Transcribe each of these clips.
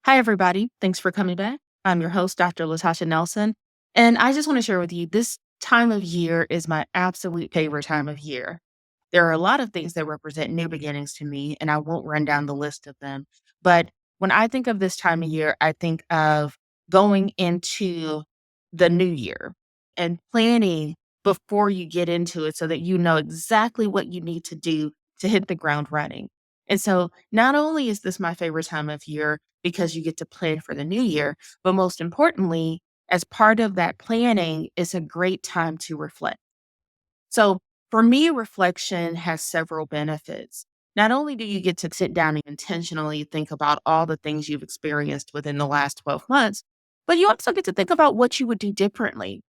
Hi, everybody. Thanks for coming back. I'm your host, Dr. Latasha Nelson. And I just want to share with you this time of year is my absolute favorite time of year. There are a lot of things that represent new beginnings to me, and I won't run down the list of them. But when I think of this time of year, I think of going into the new year and planning before you get into it so that you know exactly what you need to do to hit the ground running. And so, not only is this my favorite time of year because you get to plan for the new year, but most importantly, as part of that planning, it's a great time to reflect. So for me, reflection has several benefits. Not only do you get to sit down and intentionally think about all the things you've experienced within the last 12 months, but you also get to think about what you would do differently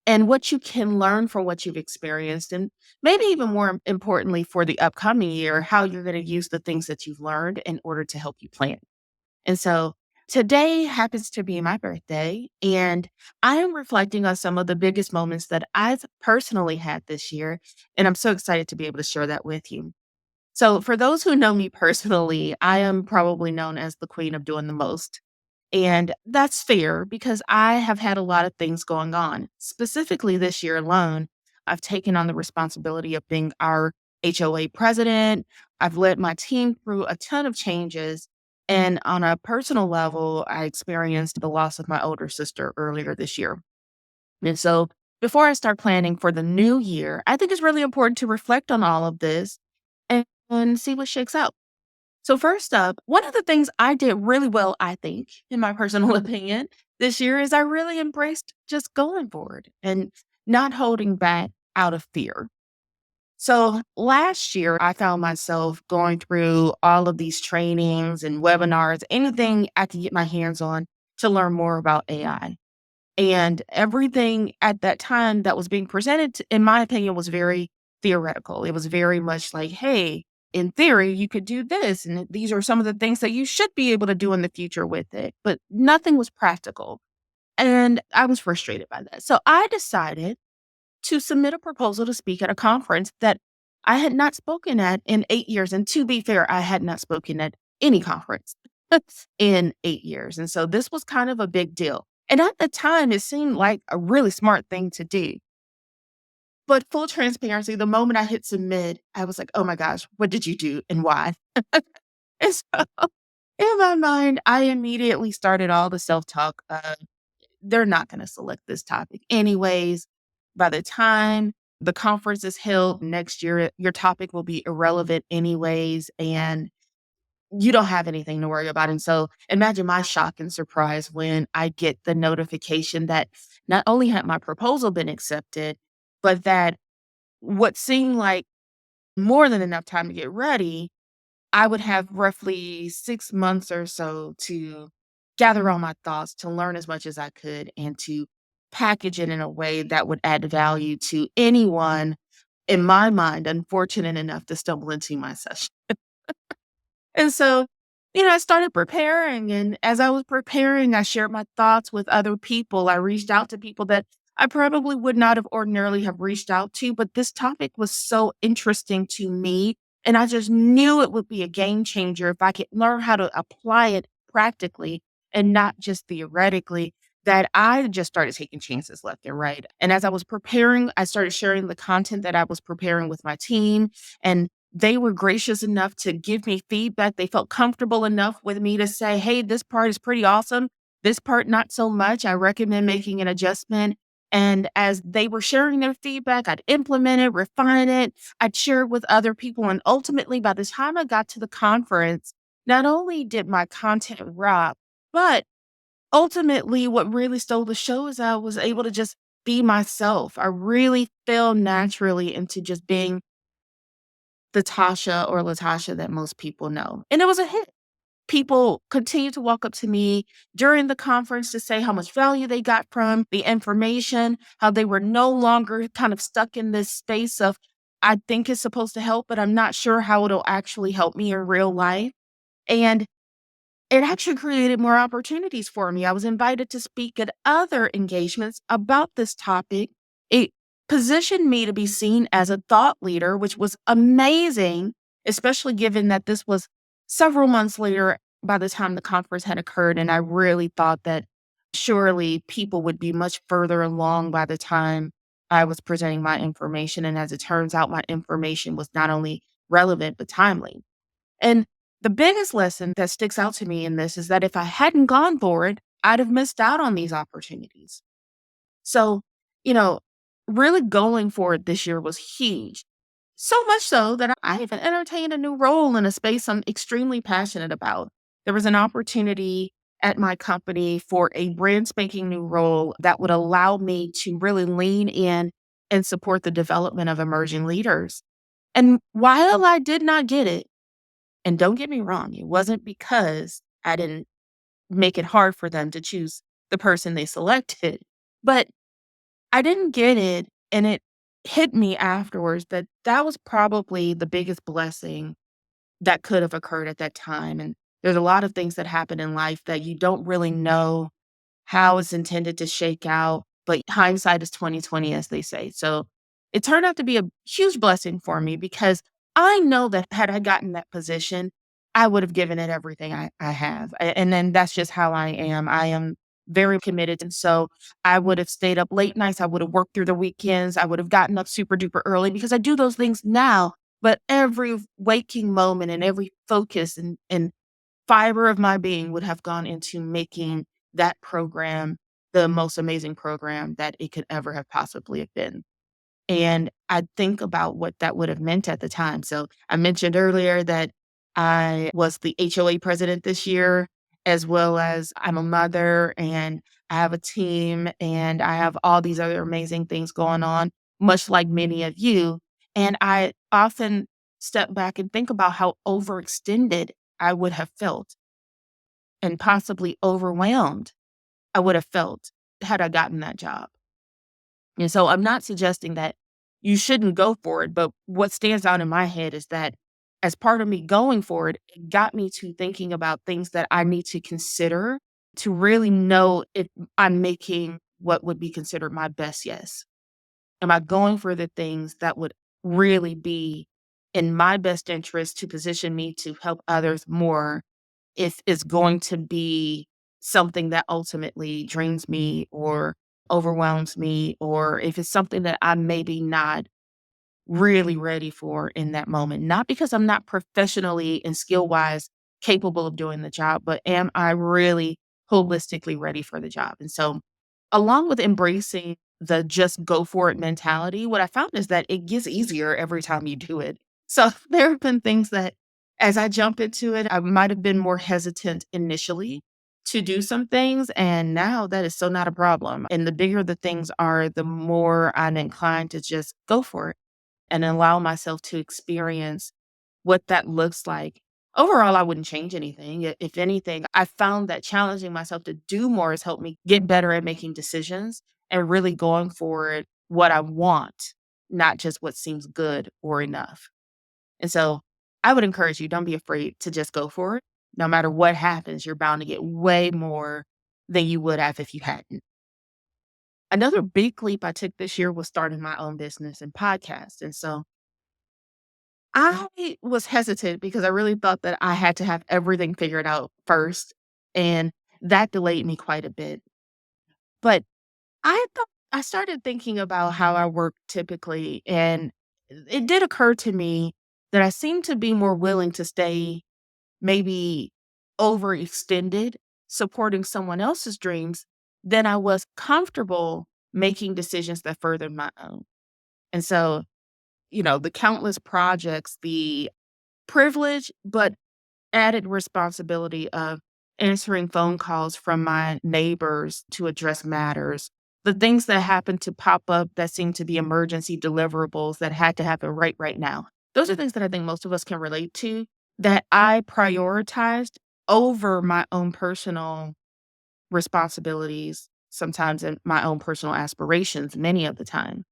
and what you can learn from what you've experienced. And maybe even more importantly, for the upcoming year, how you're going to use the things that you've learned in order to help you plan. And so today happens to be my birthday, and I am reflecting on some of the biggest moments that I've personally had this year. And I'm so excited to be able to share that with you. So, for those who know me personally, I am probably known as the queen of doing the most. And that's fair because I have had a lot of things going on. Specifically, this year alone, I've taken on the responsibility of being our HOA president. I've led my team through a ton of changes. And on a personal level, I experienced the loss of my older sister earlier this year. And so, before I start planning for the new year, I think it's really important to reflect on all of this and see what shakes out. So first up, one of the things I did really well, I think, in my personal opinion, this year is I really embraced just going forward and not holding back out of fear. So last year, I found myself going through all of these trainings and webinars, anything I could get my hands on to learn more about AI. And everything at that time that was being presented, in my opinion, was very theoretical. It was very much like, hey, in theory, you could do this. And these are some of the things that you should be able to do in the future with it. But nothing was practical. And I was frustrated by that. So I decided to submit a proposal to speak at a conference that I had not spoken at in 8 years. And to be fair, I had not spoken at any conference in 8 years. And so this was kind of a big deal. And at the time, it seemed like a really smart thing to do. But full transparency, the moment I hit submit, I was like, oh my gosh, what did you do and why? And so in my mind, I immediately started all the self talk. They're not going to select this topic anyways. By the time the conference is held next year, your topic will be irrelevant anyways. And you don't have anything to worry about. And so imagine my shock and surprise when I get the notification that not only had my proposal been accepted, but that what seemed like more than enough time to get ready, I would have roughly 6 months or so to gather all my thoughts, to learn as much as I could, and to package it in a way that would add value to anyone, in my mind, unfortunate enough to stumble into my session. And so, I started preparing. And as I was preparing, I shared my thoughts with other people. I reached out to people that I probably would not have ordinarily have reached out to, but this topic was so interesting to me. And I just knew it would be a game changer if I could learn how to apply it practically and not just theoretically. That I just started taking chances left and right. And as I was preparing, I started sharing the content that I was preparing with my team. And they were gracious enough to give me feedback. They felt comfortable enough with me to say, hey, this part is pretty awesome. This part, not so much. I recommend making an adjustment. And as they were sharing their feedback, I'd implement it, refine it. I'd share it with other people. And ultimately, by the time I got to the conference, not only did my content rock, but ultimately, what really stole the show is I was able to just be myself. I really fell naturally into just being the Tasha or Latasha that most people know. And it was a hit. People continued to walk up to me during the conference to say how much value they got from the information, how they were no longer kind of stuck in this space of, I think it's supposed to help, but I'm not sure how it'll actually help me in real life. And it actually created more opportunities for me. I was invited to speak at other engagements about this topic. It positioned me to be seen as a thought leader, which was amazing, especially given that this was several months later by the time the conference had occurred, and I really thought that surely people would be much further along by the time I was presenting my information. And as it turns out, my information was not only relevant, but timely. And the biggest lesson that sticks out to me in this is that if I hadn't gone for it, I'd have missed out on these opportunities. So, you know, really going for it this year was huge. So much so that I even entertained a new role in a space I'm extremely passionate about. There was an opportunity at my company for a brand spanking new role that would allow me to really lean in and support the development of emerging leaders. And while I did not get it, and don't get me wrong, it wasn't because I didn't make it hard for them to choose the person they selected, but I didn't get it, and it hit me afterwards that that was probably the biggest blessing that could have occurred at that time. And there's a lot of things that happen in life that you don't really know how it's intended to shake out, but hindsight is 2020, as they say. So it turned out to be a huge blessing for me because I know that had I gotten that position, I would have given it everything I have. And then that's just how I am. I am very committed. And so I would have stayed up late nights. I would have worked through the weekends. I would have gotten up super duper early because I do those things now. But every waking moment and every focus and fiber of my being would have gone into making that program the most amazing program that it could ever have possibly have been. And I think about what that would have meant at the time. So I mentioned earlier that I was the HOA president this year, as well as I'm a mother and I have a team and I have all these other amazing things going on, much like many of you. And I often step back and think about how overextended I would have felt and possibly overwhelmed I would have felt had I gotten that job. And so I'm not suggesting that you shouldn't go for it, but what stands out in my head is that as part of me going for it, it got me to thinking about things that I need to consider to really know if I'm making what would be considered my best yes. Am I going for the things that would really be in my best interest to position me to help others more if it's going to be something that ultimately drains me or overwhelms me, or if it's something that I'm maybe not really ready for in that moment. Not because I'm not professionally and skill wise capable of doing the job, but am I really holistically ready for the job? And so, along with embracing the just go for it mentality, what I found is that it gets easier every time you do it. So, there have been things that as I jump into it, I might have been more hesitant initially to do some things. And now that is so not a problem. And the bigger the things are, the more I'm inclined to just go for it and allow myself to experience what that looks like. Overall, I wouldn't change anything. If anything, I found that challenging myself to do more has helped me get better at making decisions and really going for it what I want, not just what seems good or enough. And so I would encourage you, don't be afraid to just go for it. No matter what happens, you're bound to get way more than you would have if you hadn't. Another big leap I took this year was starting my own business and podcast. And so I was hesitant because I really thought that I had to have everything figured out first. And that delayed me quite a bit. But I started thinking about how I work typically. And it did occur to me that I seem to be more willing to stay maybe overextended supporting someone else's dreams than I was comfortable making decisions that furthered my own. And so, the countless projects, the privilege, but added responsibility of answering phone calls from my neighbors to address matters, the things that happened to pop up that seemed to be emergency deliverables that had to happen right now. Those are things that I think most of us can relate to that I prioritized over my own personal responsibilities, sometimes in my own personal aspirations, many of the time.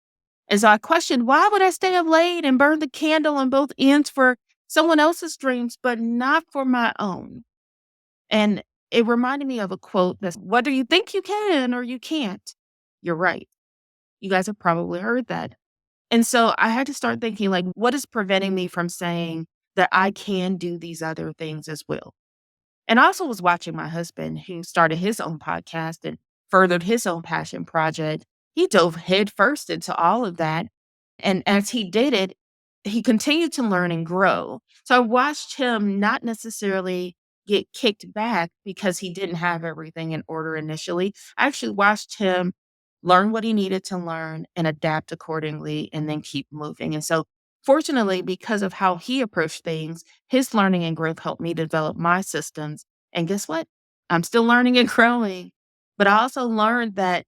And so I questioned, why would I stay up late and burn the candle on both ends for someone else's dreams, but not for my own? And it reminded me of a quote that's, whether you think you can or you can't, you're right. You guys have probably heard that. And so I had to start thinking, like, what is preventing me from saying that I can do these other things as well? And I also was watching my husband who started his own podcast and furthered his own passion project. He dove headfirst into all of that. And as he did it, he continued to learn and grow. So I watched him not necessarily get kicked back because he didn't have everything in order initially. I actually watched him learn what he needed to learn and adapt accordingly and then keep moving. And so, fortunately, because of how he approached things, his learning and growth helped me develop my systems. And guess what? I'm still learning and growing. But I also learned that,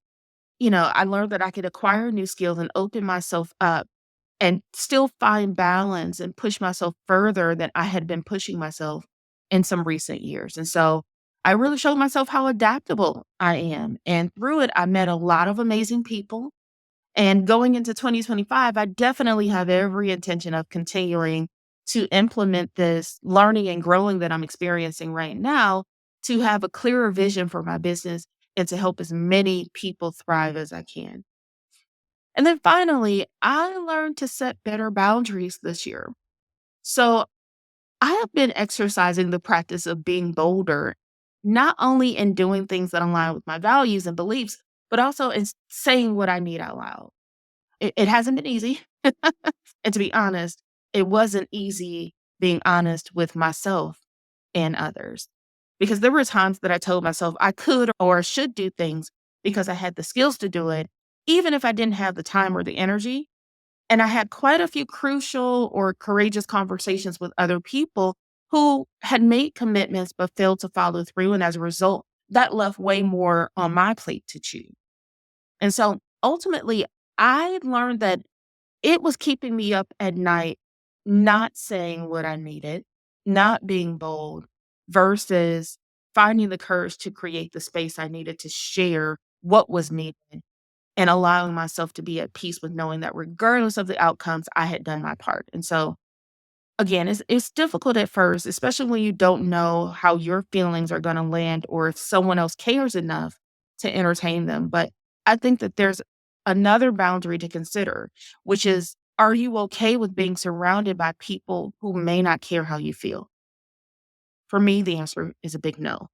I learned that I could acquire new skills and open myself up and still find balance and push myself further than I had been pushing myself in some recent years. And so I really showed myself how adaptable I am. And through it, I met a lot of amazing people. And going into 2025, I definitely have every intention of continuing to implement this learning and growing that I'm experiencing right now to have a clearer vision for my business and to help as many people thrive as I can. And then finally, I learned to set better boundaries this year. So I have been exercising the practice of being bolder, not only in doing things that align with my values and beliefs, but also in saying what I need out loud. It hasn't been easy. And to be honest, it wasn't easy being honest with myself and others. Because there were times that I told myself I could or should do things because I had the skills to do it, even if I didn't have the time or the energy. And I had quite a few crucial or courageous conversations with other people who had made commitments but failed to follow through. And as a result, that left way more on my plate to chew. And so ultimately, I learned that it was keeping me up at night, not saying what I needed, not being bold, versus finding the courage to create the space I needed to share what was needed and allowing myself to be at peace with knowing that regardless of the outcomes, I had done my part. And so again, it's difficult at first, especially when you don't know how your feelings are gonna land or if someone else cares enough to entertain them. But I think that there's another boundary to consider, which is, are you okay with being surrounded by people who may not care how you feel? For me, the answer is a big no.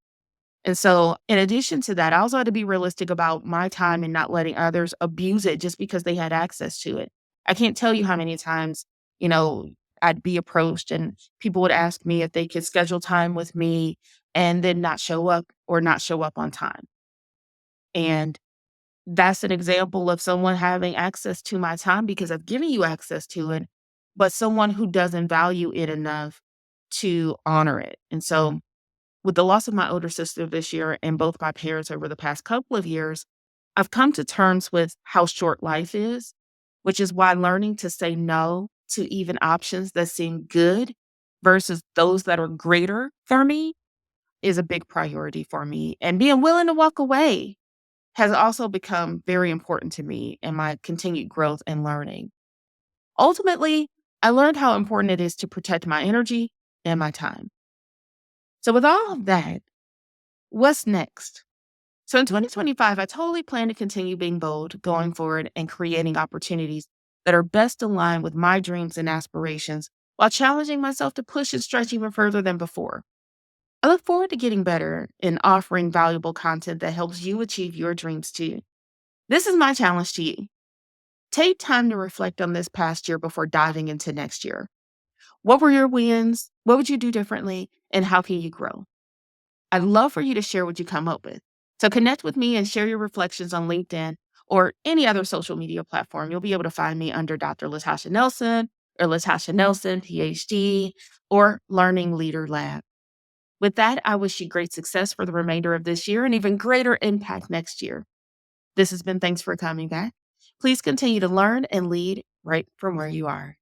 And so, in addition to that, I also had to be realistic about my time and not letting others abuse it just because they had access to it. I can't tell you how many times, you know, I'd be approached and people would ask me if they could schedule time with me and then not show up or not show up on time. And that's an example of someone having access to my time because I've given you access to it, but someone who doesn't value it enough to honor it. And so, with the loss of my older sister this year and both my parents over the past couple of years, I've come to terms with how short life is, which is why learning to say no to even options that seem good versus those that are greater for me is a big priority for me. And being willing to walk away has also become very important to me in my continued growth and learning. Ultimately, I learned how important it is to protect my energy and my time. So, with all of that, what's next? So in 2025, I totally plan to continue being bold going forward and creating opportunities that are best aligned with my dreams and aspirations while challenging myself to push and stretch even further than before. I look forward to getting better and offering valuable content that helps you achieve your dreams too. This is my challenge to you. Take time to reflect on this past year before diving into next year. What were your wins? What would you do differently? And how can you grow? I'd love for you to share what you come up with. So connect with me and share your reflections on LinkedIn or any other social media platform. You'll be able to find me under Dr. Latasha Nelson or Latasha Nelson, PhD, or Learning Leader Lab. With that, I wish you great success for the remainder of this year and even greater impact next year. This has been Thanks for Coming Back. Please continue to learn and lead right from where you are.